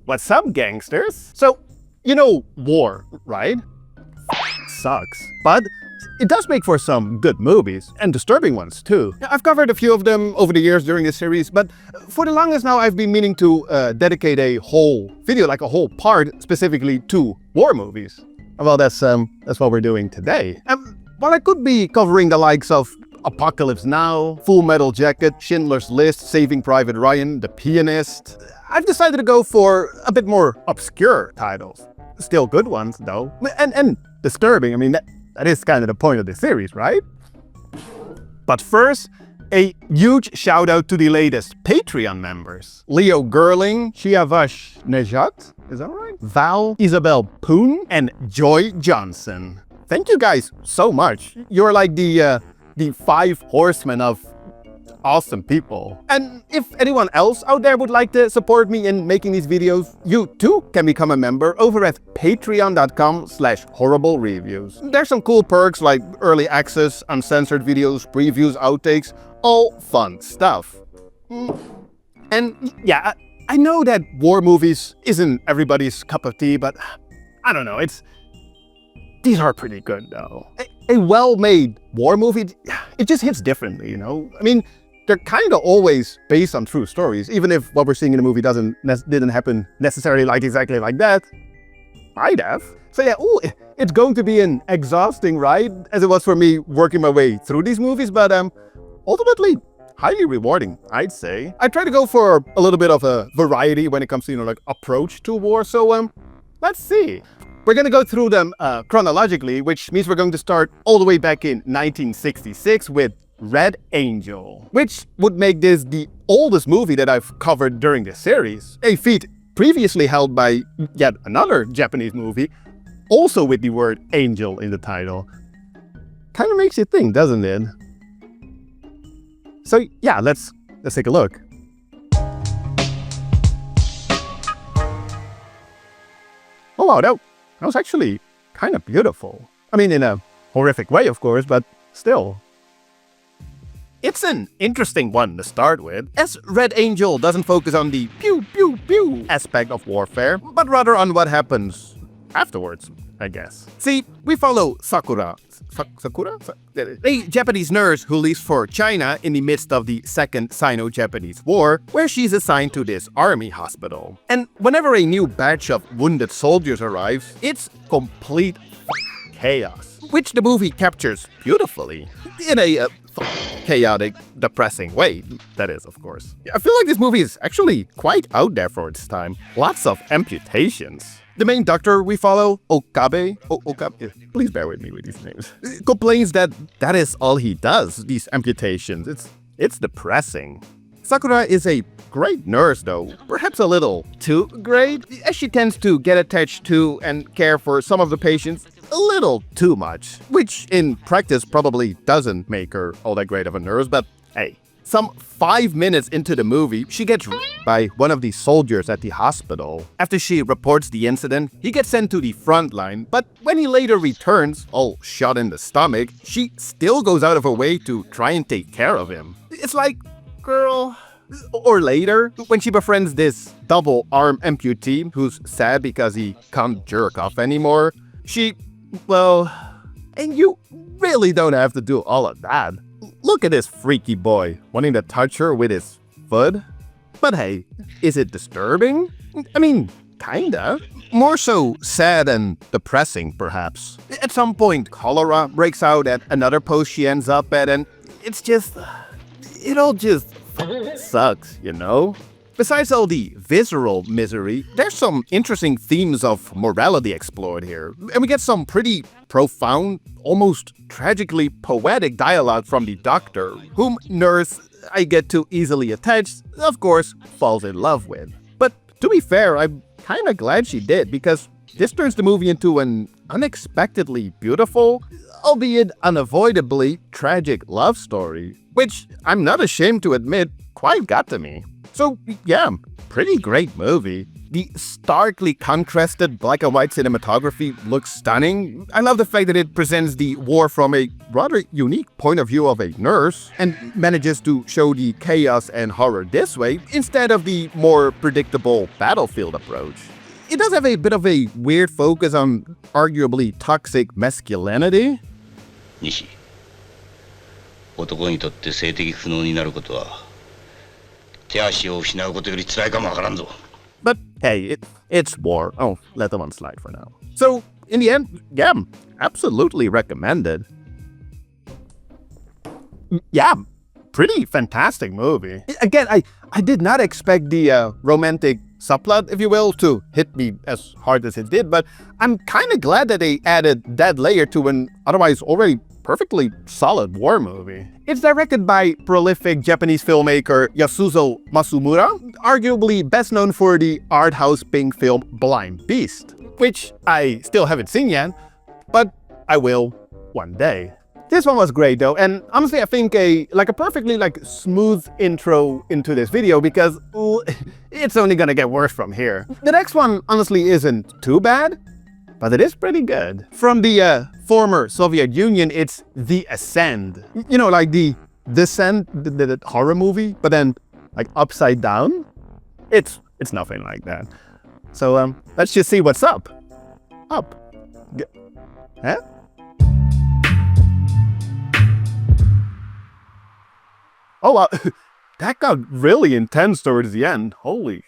What's up, gangsters? So, you know war, right? Sucks. But it does make for some good movies, and disturbing ones too. I've covered a few of them over the years during this series, but for the longest now I've been meaning to dedicate a whole video, like a whole part, specifically to war movies. Well, that's what we're doing today. While I could be covering the likes of Apocalypse Now, Full Metal Jacket, Schindler's List, Saving Private Ryan, The Pianist, I've decided to go for a bit more obscure titles. Still good ones, though. And disturbing. I mean, that is kind of the point of the series, right? But first, a huge shout out to the latest Patreon members. Leo Gerling, Shiavash Nejat, is that right? Val, Isabel Poon, and Joy Johnson. Thank you guys so much. You're like the 5 horsemen of awesome people. And if anyone else out there would like to support me in making these videos, you too can become a member over at patreon.com/horriblereviews. There's some cool perks like early access, uncensored videos, previews, outtakes, all fun stuff. And yeah, I know that war movies isn't everybody's cup of tea, but I don't know, these are pretty good though. A well-made war movie, it just hits differently, you know? I mean, they're kind of always based on true stories, even if what we're seeing in the movie didn't happen necessarily exactly like that. Might have. So yeah, it's going to be an exhausting ride, as it was for me working my way through these movies, but ultimately, highly rewarding, I'd say. I try to go for a little bit of a variety when it comes to, like approach to war, so let's see. We're gonna go through them chronologically, which means we're going to start all the way back in 1966 with Red Angel, which would make this the oldest movie that I've covered during this series. A feat previously held by yet another Japanese movie, also with the word angel in the title. Kind of makes you think, doesn't it? So yeah, let's take a look. Oh wow, that was actually kind of beautiful. I mean, in a horrific way, of course, but still. It's an interesting one to start with, as Red Angel doesn't focus on the pew pew pew aspect of warfare, but rather on what happens afterwards, I guess. See, we follow Sakura, a Japanese nurse who leaves for China in the midst of the Second Sino-Japanese War, where she's assigned to this army hospital. And whenever a new batch of wounded soldiers arrives, it's complete chaos, which the movie captures beautifully, in a chaotic, depressing way, that is, of course. I feel like this movie is actually quite out there for its time. Lots of amputations. The main doctor we follow, Okabe, please bear with me with these names, complains that is all he does, these amputations. It's depressing. Sakura is a great nurse though, perhaps a little too great, as she tends to get attached to and care for some of the patients a little too much, which in practice probably doesn't make her all that great of a nurse, but hey. Some 5 minutes into the movie, she gets by one of the soldiers at the hospital. After she reports the incident, he gets sent to the front line, but when he later returns, all shot in the stomach, she still goes out of her way to try and take care of him. It's like, girl. Or later, when she befriends this double-arm amputee who's sad because he can't jerk off anymore, and you really don't have to do all of that. Look at this freaky boy, wanting to touch her with his foot. But hey, is it disturbing? I mean, kinda. More so sad and depressing, perhaps. At some point, cholera breaks out at another post she ends up at, and it all just sucks, you know? Besides all the visceral misery, there's some interesting themes of morality explored here, and we get some pretty profound, almost tragically poetic dialogue from the doctor, whom Nurse, I get too easily attached, of course, falls in love with. But to be fair, I'm kinda glad she did, because this turns the movie into an unexpectedly beautiful, albeit unavoidably tragic love story, which I'm not ashamed to admit quite got to me. So yeah, pretty great movie. The starkly contrasted black and white cinematography looks stunning. I love the fact that it presents the war from a rather unique point of view of a nurse and manages to show the chaos and horror this way instead of the more predictable battlefield approach. It does have a bit of a weird focus on arguably toxic masculinity. 西、男にとって性的不能になることは手足を失うことより辛いかもわからんぞ。But hey, it's war. Oh, let the one slide for now. So, in the end, yeah, absolutely recommended. Yeah, pretty fantastic movie. Again, I did not expect the romantic subplot, if you will, to hit me as hard as it did, but I'm kind of glad that they added that layer to an otherwise already perfectly solid war movie. It's directed by prolific Japanese filmmaker Yasuzo Masumura, arguably best known for the art house pink film Blind Beast, which I still haven't seen yet, but I will one day. This one was great though, and honestly I think a perfectly smooth intro into this video because it's only gonna get worse from here. The next one honestly isn't too bad, but it is pretty good. From the former Soviet Union, it's The Ascent. You know, like the Descent, the horror movie, but then like upside down. It's nothing like that. So let's just see what's up. Huh? Oh wow, that got really intense towards the end. Holy.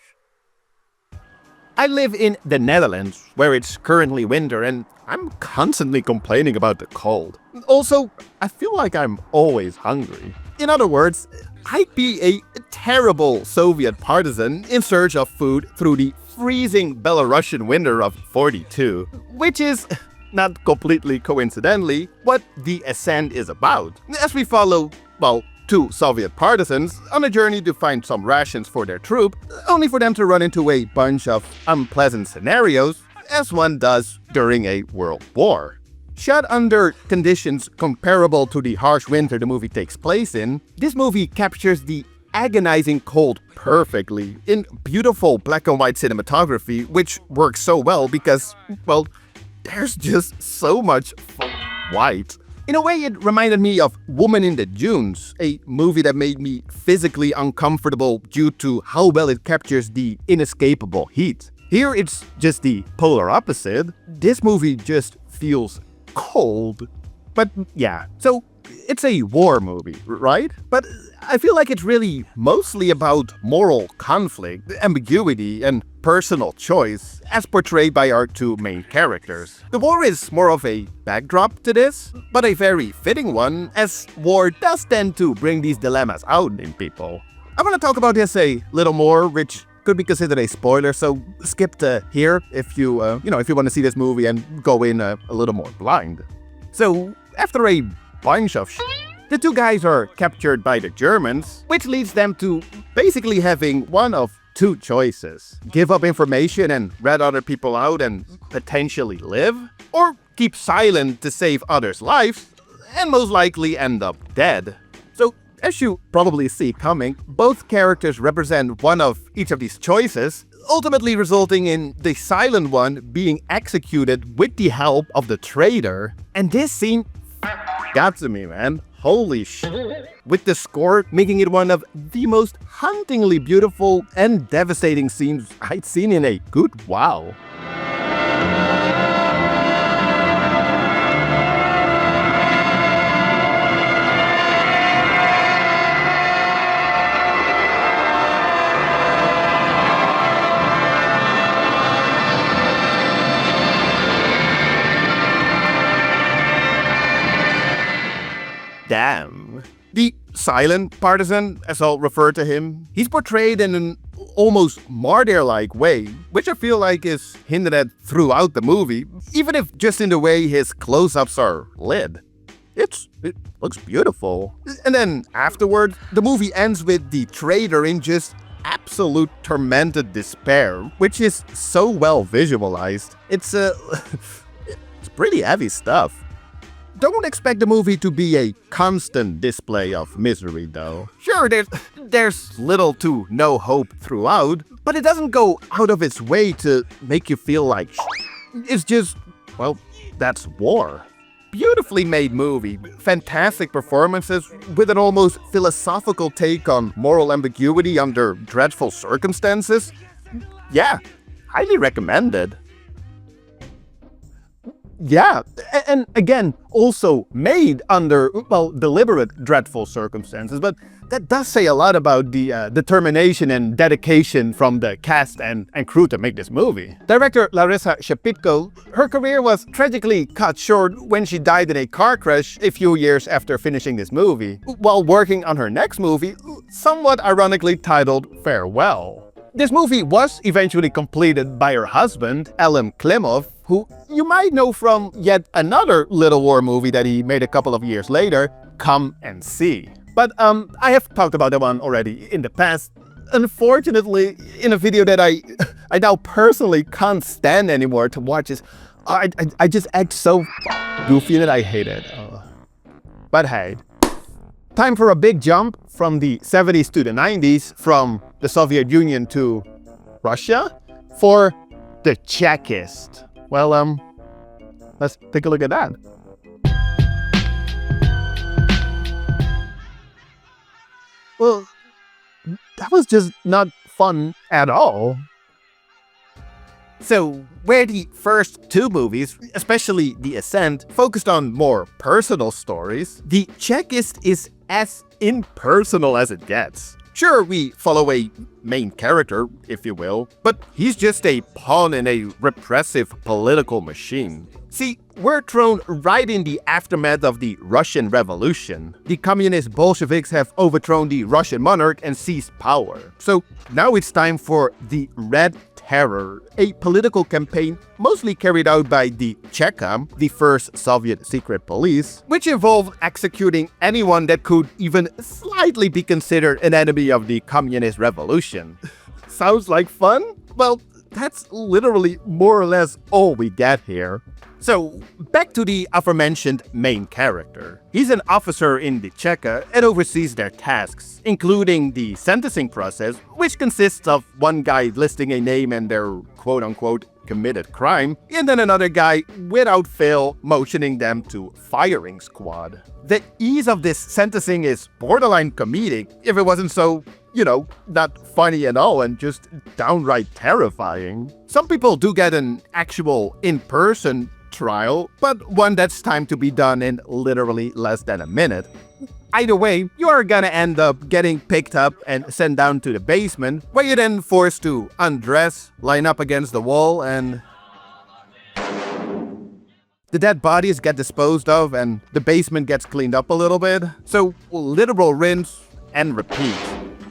I live in the Netherlands, where it's currently winter, and I'm constantly complaining about the cold. Also, I feel like I'm always hungry. In other words, I'd be a terrible Soviet partisan in search of food through the freezing Belarusian winter of '42, which is, not completely coincidentally, what The Ascent is about. As we follow, well, two Soviet partisans on a journey to find some rations for their troop, only for them to run into a bunch of unpleasant scenarios, as one does during a world war. Shot under conditions comparable to the harsh winter the movie takes place in, this movie captures the agonizing cold perfectly in beautiful black and white cinematography, which works so well because, well, there's just so much white. In a way, it reminded me of Woman in the Dunes, a movie that made me physically uncomfortable due to how well it captures the inescapable heat. Here, it's just the polar opposite. This movie just feels cold. But yeah, so it's a war movie, right? But I feel like it's really mostly about moral conflict, ambiguity, and personal choice, as portrayed by our two main characters. The war is more of a backdrop to this, but a very fitting one, as war does tend to bring these dilemmas out in people. I'm gonna talk about this a little more, which could be considered a spoiler, so skip to here if you want to see this movie and go in a little more blind. So, after a bunch of the two guys are captured by the Germans, which leads them to basically having one of two choices. Give up information and rat other people out and potentially live, or keep silent to save others' lives, and most likely end up dead. So, as you probably see coming, both characters represent one of each of these choices, ultimately resulting in the silent one being executed with the help of the traitor. And this scene got to me, man. Holy shit. With the score making it one of the most hauntingly beautiful and devastating scenes I'd seen in a good while. Damn. The silent partisan, as I'll refer to him, he's portrayed in an almost martyr-like way, which I feel like is hinted at throughout the movie, even if just in the way his close-ups are lit. It looks beautiful. And then afterward, the movie ends with the traitor in just absolute tormented despair, which is so well visualized. It's pretty heavy stuff. Don't expect the movie to be a constant display of misery, though. Sure, there's little to no hope throughout, but it doesn't go out of its way to make you feel like it's just, well, that's war. Beautifully made movie, fantastic performances with an almost philosophical take on moral ambiguity under dreadful circumstances. Yeah, highly recommended. Yeah, and again, also made under, well, deliberate dreadful circumstances, but that does say a lot about the determination and dedication from the cast and crew to make this movie. Director Larissa Shepitko, her career was tragically cut short when she died in a car crash a few years after finishing this movie, while working on her next movie, somewhat ironically titled Farewell. This movie was eventually completed by her husband, Elem Klimov, who you might know from yet another Little War movie that he made a couple of years later, Come and See. But I have talked about that one already in the past. Unfortunately, in a video that I now personally can't stand anymore to watch is, I just act so goofy in it, I hate it. But hey, time for a big jump from the 70s to the 90s, from the Soviet Union to Russia, for the Chekist. Well, let's take a look at that. Well, that was just not fun at all. So, where the first two movies, especially the Ascent, focused on more personal stories, the Chekist is as impersonal as it gets. Sure, we follow a main character, if you will, but he's just a pawn in a repressive political machine. See, we're thrown right in the aftermath of the Russian Revolution. The communist Bolsheviks have overthrown the Russian monarch and seized power. So now it's time for the Red Terror, a political campaign mostly carried out by the Cheka, the first Soviet secret police, which involved executing anyone that could even slightly be considered an enemy of the communist revolution. Sounds like fun? Well, that's literally more or less all we get here. So, back to the aforementioned main character. He's an officer in the Cheka and oversees their tasks, including the sentencing process, which consists of one guy listing a name and their quote-unquote committed crime, and then another guy, without fail, motioning them to firing squad. The ease of this sentencing is borderline comedic, if it wasn't so, not funny at all and just downright terrifying. Some people do get an actual in-person trial, but one that's timed to be done in literally less than a minute. Either way, you are gonna end up getting picked up and sent down to the basement, where you're then forced to undress, line up against the wall, and the dead bodies get disposed of and the basement gets cleaned up a little bit. So, literal rinse and repeat.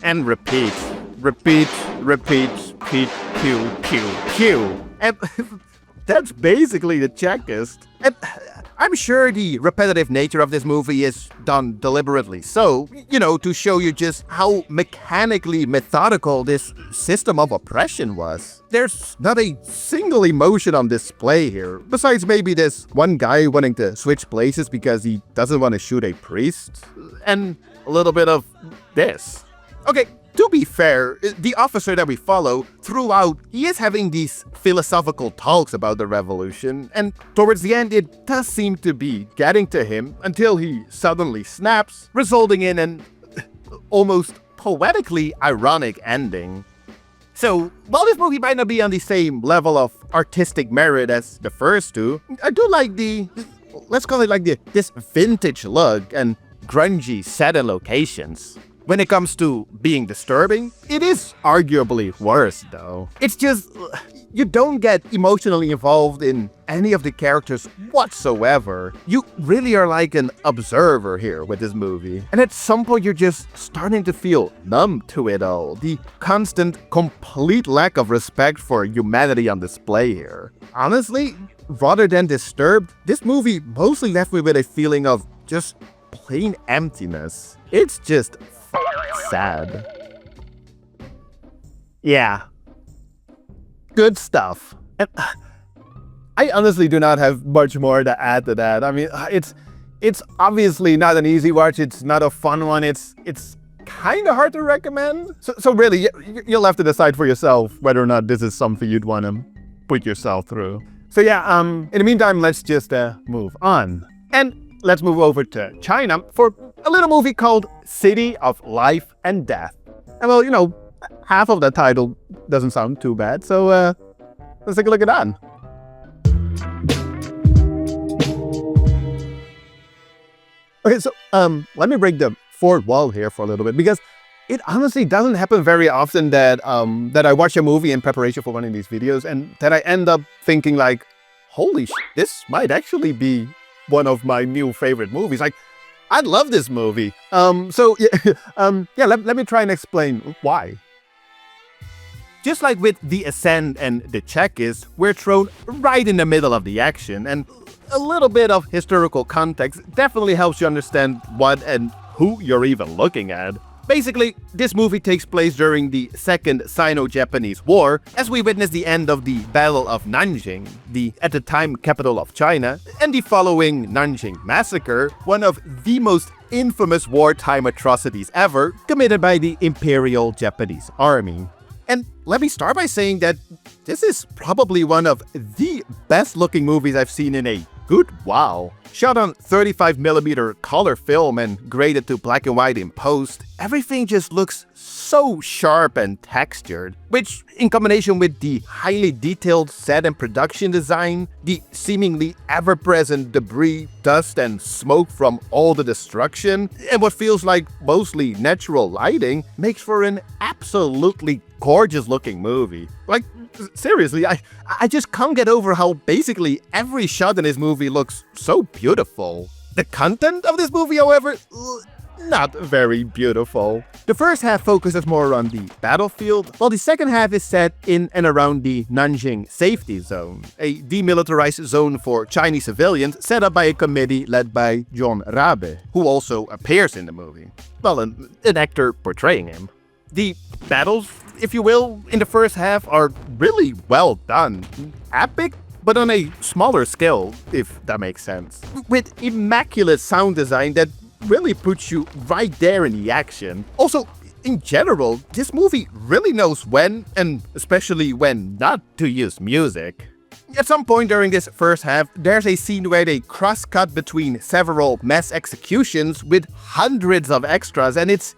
And repeat. Repeat, pew, pew, pew. And that's basically the Chekist. And I'm sure the repetitive nature of this movie is done deliberately so, to show you just how mechanically methodical this system of oppression was. There's not a single emotion on display here, besides maybe this one guy wanting to switch places because he doesn't want to shoot a priest, and a little bit of this. Okay, to be fair, the officer that we follow, throughout, he is having these philosophical talks about the revolution, and towards the end it does seem to be getting to him until he suddenly snaps, resulting in an almost poetically ironic ending. So, while this movie might not be on the same level of artistic merit as the first two, I do like let's call it like this vintage look and grungy set and locations. When it comes to being disturbing, it is arguably worse though. It's just, you don't get emotionally involved in any of the characters whatsoever. You really are like an observer here with this movie. And at some point you're just starting to feel numb to it all. The constant, complete lack of respect for humanity on display here. Honestly, rather than disturbed, this movie mostly left me with a feeling of just plain emptiness. It's just sad. Yeah. Good stuff. And I honestly do not have much more to add to that. I mean, it's obviously not an easy watch. It's not a fun one. It's kind of hard to recommend. So really, you'll have to decide for yourself whether or not this is something you'd want to put yourself through. So yeah, in the meantime, let's just move on. And let's move over to China for a little movie called City of Life and Death. And well, you know, half of the title doesn't sound too bad, so let's take a look at that. Okay, so let me break the fourth wall here for a little bit, because it honestly doesn't happen very often that that I watch a movie in preparation for one of these videos and that I end up thinking like, holy shit, this might actually be one of my new favorite movies. Like, I love this movie. So yeah, let me try and explain why. Just like with the Ascent and the Chekist, we're thrown right in the middle of the action, and a little bit of historical context definitely helps you understand what and who you're even looking at. Basically, this movie takes place during the Second Sino-Japanese War, as we witness the end of the Battle of Nanjing, the at the time capital of China, and the following Nanjing Massacre, one of the most infamous wartime atrocities ever committed by the Imperial Japanese Army. And let me start by saying that this is probably one of the best looking movies I've seen in a good while. Shot on 35mm color film and graded to black and white in post, everything just looks so sharp and textured, which in combination with the highly detailed set and production design, the seemingly ever-present debris, dust and smoke from all the destruction, and what feels like mostly natural lighting, makes for an absolutely gorgeous looking movie. Like, seriously, I just can't get over how basically every shot in this movie looks so beautiful. The content of this movie, however, not very beautiful. The first half focuses more on the battlefield, while the second half is set in and around the Nanjing Safety Zone, a demilitarized zone for Chinese civilians set up by a committee led by John Rabe, who also appears in the movie. Well, an actor portraying him. The battles, if you will, in the first half are really well done. Epic, but on a smaller scale, if that makes sense. With immaculate sound design that really puts you right there in the action. Also, in general, this movie really knows when, and especially when not to use music. At some point during this first half, there's a scene where they cross-cut between several mass executions with hundreds of extras, and it's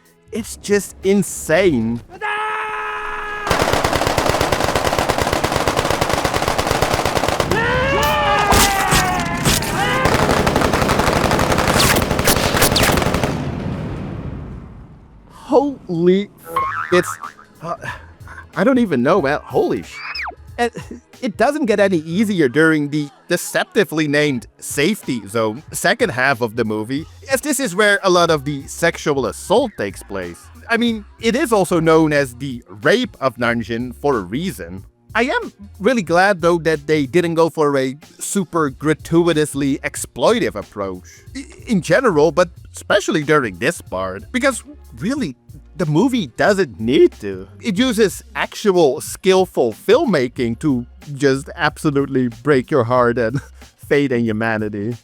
just insane. Holy it's I don't even know, man. Holy and it doesn't get any easier during the deceptively named Safety Zone second half of the movie, as this is where a lot of the sexual assault takes place. I mean, it is also known as the Rape of Nanjing for a reason. I am really glad though that they didn't go for a super gratuitously exploitive approach in general, but especially during this part, because really, the movie doesn't need to. It uses actual skillful filmmaking to just absolutely break your heart and fate and humanity.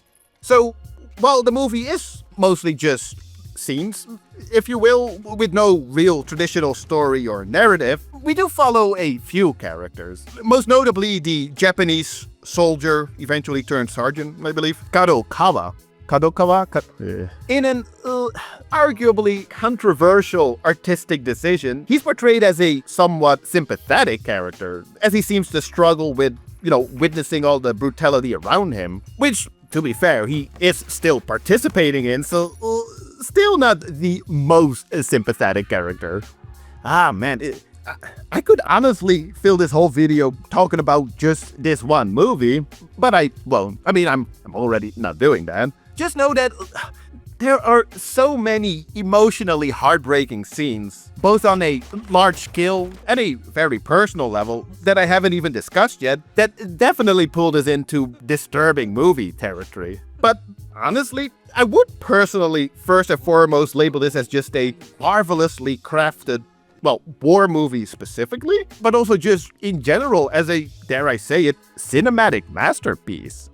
So, while the movie is mostly just scenes, if you will, with no real traditional story or narrative, we do follow a few characters. Most notably the Japanese soldier, eventually turned sergeant, I believe, Kadokawa. In an arguably controversial artistic decision, he's portrayed as a somewhat sympathetic character, as he seems to struggle with, witnessing all the brutality around him, which, to be fair, he is still participating in, so still not the most sympathetic character. Ah, man, I could honestly fill this whole video talking about just this one movie, but I won't. I mean, I'm already not doing that. Just know that there are so many emotionally heartbreaking scenes, both on a large scale and a very personal level that I haven't even discussed yet, that definitely pulled us into disturbing movie territory. But honestly, I would personally first and foremost label this as just a marvelously crafted, well, war movie specifically, but also just in general as a, dare I say it, cinematic masterpiece.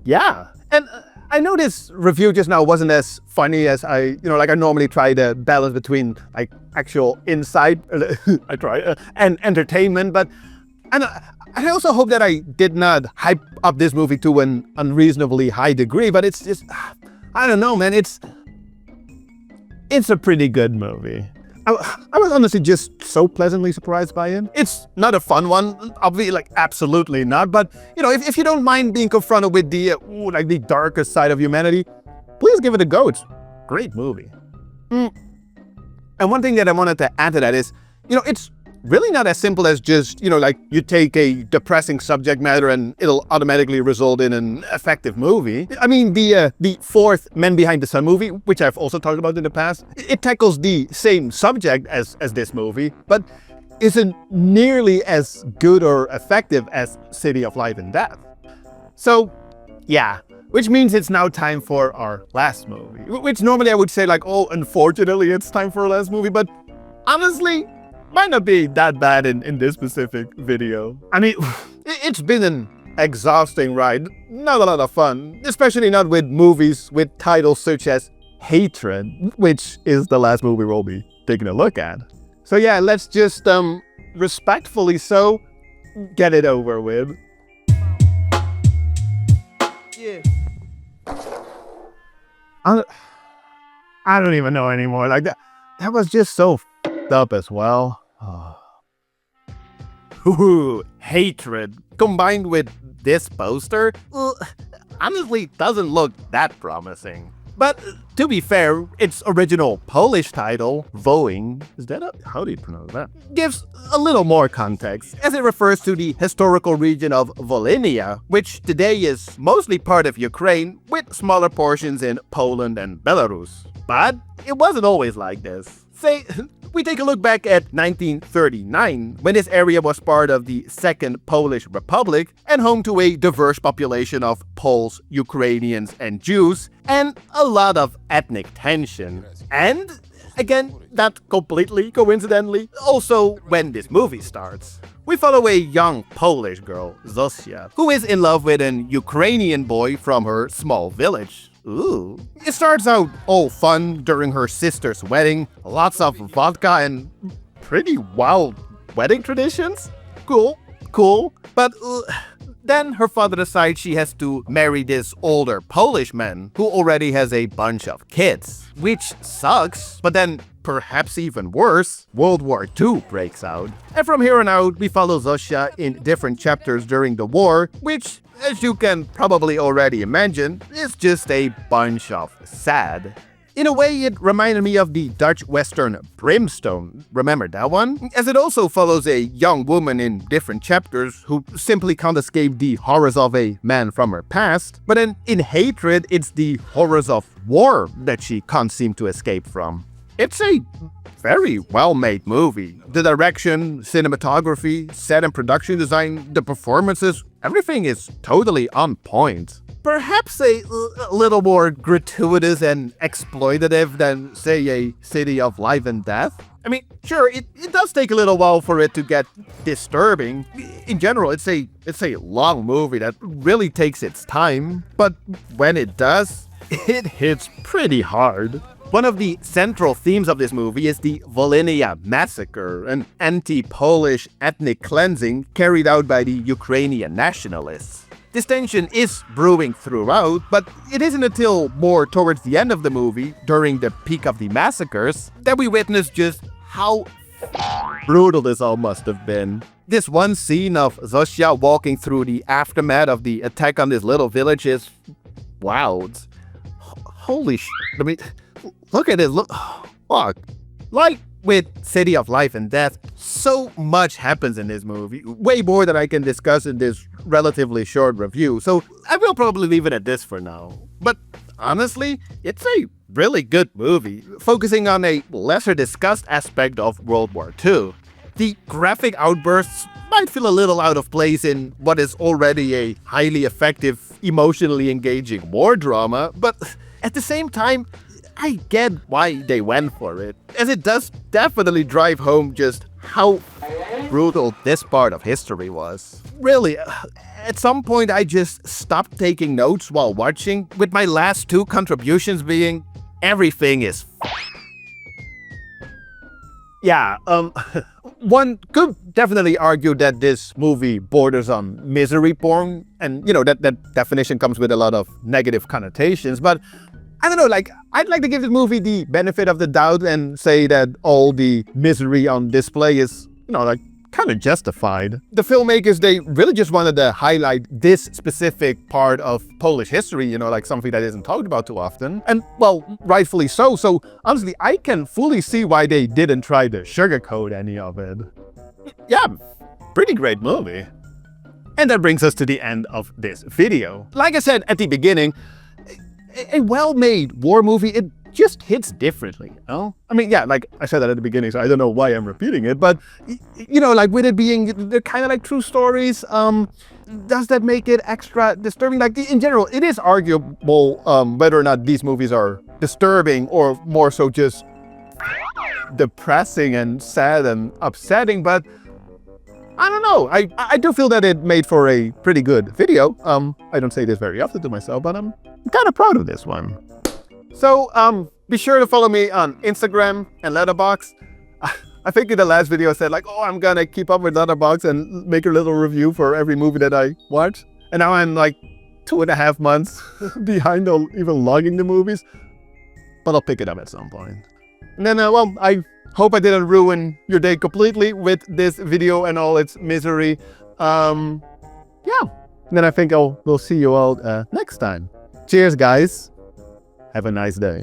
Yeah, and I know this review just now wasn't as funny as I normally try to balance between like actual insight, and entertainment, but I also hope that I did not hype up this movie to an unreasonably high degree, but it's just, I don't know, man, it's a pretty good movie. I was honestly just so pleasantly surprised by it. It's not a fun one, obviously, like absolutely not. But if you don't mind being confronted with the the darker side of humanity, please give it a go. It's a great movie. And one thing that I wanted to add to that is, it's really not as simple as just, you take a depressing subject matter and it'll automatically result in an effective movie. I mean, the fourth Men Behind the Sun movie, which I've also talked about in the past, it tackles the same subject as this movie, but isn't nearly as good or effective as City of Life and Death. So, yeah. Which means it's now time for our last movie. Which normally I would say like, oh, unfortunately it's time for our last movie, but honestly, might not be that bad in this specific video. I mean, it's been an exhausting ride, not a lot of fun, especially not with movies with titles such as Hatred, which is the last movie we'll be taking a look at. So yeah, let's just, respectfully so, get it over with. Yeah. I don't even know anymore, like that was just so up as well. Ooh, Hatred combined with this poster honestly doesn't look that promising. But to be fair, its original Polish title, Wołyń, how do you pronounce that? Gives a little more context, as it refers to the historical region of Volhynia, which today is mostly part of Ukraine, with smaller portions in Poland and Belarus. But it wasn't always like this. Say, we take a look back at 1939, when this area was part of the Second Polish Republic and home to a diverse population of Poles, Ukrainians, and Jews, and a lot of ethnic tension. And, again, not completely coincidentally, also when this movie starts. We follow a young Polish girl, Zosia, who is in love with an Ukrainian boy from her small village. Ooh. It starts out all fun during her sister's wedding, lots of vodka and pretty wild wedding traditions. Cool. But then her father decides she has to marry this older Polish man who already has a bunch of kids, which sucks. But then, perhaps even worse, World War II breaks out. And from here on out, we follow Zosia in different chapters during the war, which, as you can probably already imagine, is just a bunch of sad. In a way, it reminded me of the Dutch western Brimstone. Remember that one? As it also follows a young woman in different chapters who simply can't escape the horrors of a man from her past. But then in Hatred, it's the horrors of war that she can't seem to escape from. It's a very well-made movie. The direction, cinematography, set and production design, the performances, everything is totally on point. Perhaps a little more gratuitous and exploitative than, say, a City of Life and Death. I mean, sure, it does take a little while for it to get disturbing. In general, it's a long movie that really takes its time, but when it does, it hits pretty hard. One of the central themes of this movie is the Volhynia Massacre, an anti-Polish ethnic cleansing carried out by the Ukrainian nationalists. This tension is brewing throughout, but it isn't until more towards the end of the movie, during the peak of the massacres, that we witness just how brutal this all must have been. This one scene of Zosia walking through the aftermath of the attack on this little village is wild. Holy shit. I mean, look at this, look, fuck. Like with City of Life and Death, so much happens in this movie, way more than I can discuss in this relatively short review, so I will probably leave it at this for now. But honestly, it's a really good movie, focusing on a lesser discussed aspect of World War II. The graphic outbursts might feel a little out of place in what is already a highly effective, emotionally engaging war drama, but at the same time, I get why they went for it, as it does definitely drive home just how brutal this part of history was. Really, at some point I just stopped taking notes while watching, with my last two contributions being everything is yeah, one could definitely argue that this movie borders on misery porn, and that definition comes with a lot of negative connotations, but I don't know, like, I'd like to give this movie the benefit of the doubt and say that all the misery on display is, like, kind of justified. The filmmakers, they really just wanted to highlight this specific part of Polish history, like something that isn't talked about too often. And, well, rightfully so. So, honestly, I can fully see why they didn't try to sugarcoat any of it. Yeah, pretty great movie. And that brings us to the end of this video. Like I said at the beginning, a well-made war movie, it just hits differently, I mean, yeah, like I said that at the beginning, so I don't know why I'm repeating it, but, like with it being, they're kind of like true stories, does that make it extra disturbing? Like, in general, it is arguable whether or not these movies are disturbing or more so just depressing and sad and upsetting, but I don't know. I do feel that it made for a pretty good video. I don't say this very often to myself, but I'm kind of proud of this one. So, be sure to follow me on Instagram and Letterboxd. I think in the last video I said like, oh, I'm gonna keep up with Letterboxd and make a little review for every movie that I watch. And now I'm like 2.5 months behind on even logging the movies. But I'll pick it up at some point. And then, well, I hope I didn't ruin your day completely with this video and all its misery. Yeah. And then I think we'll see you all next time. Cheers, guys. Have a nice day.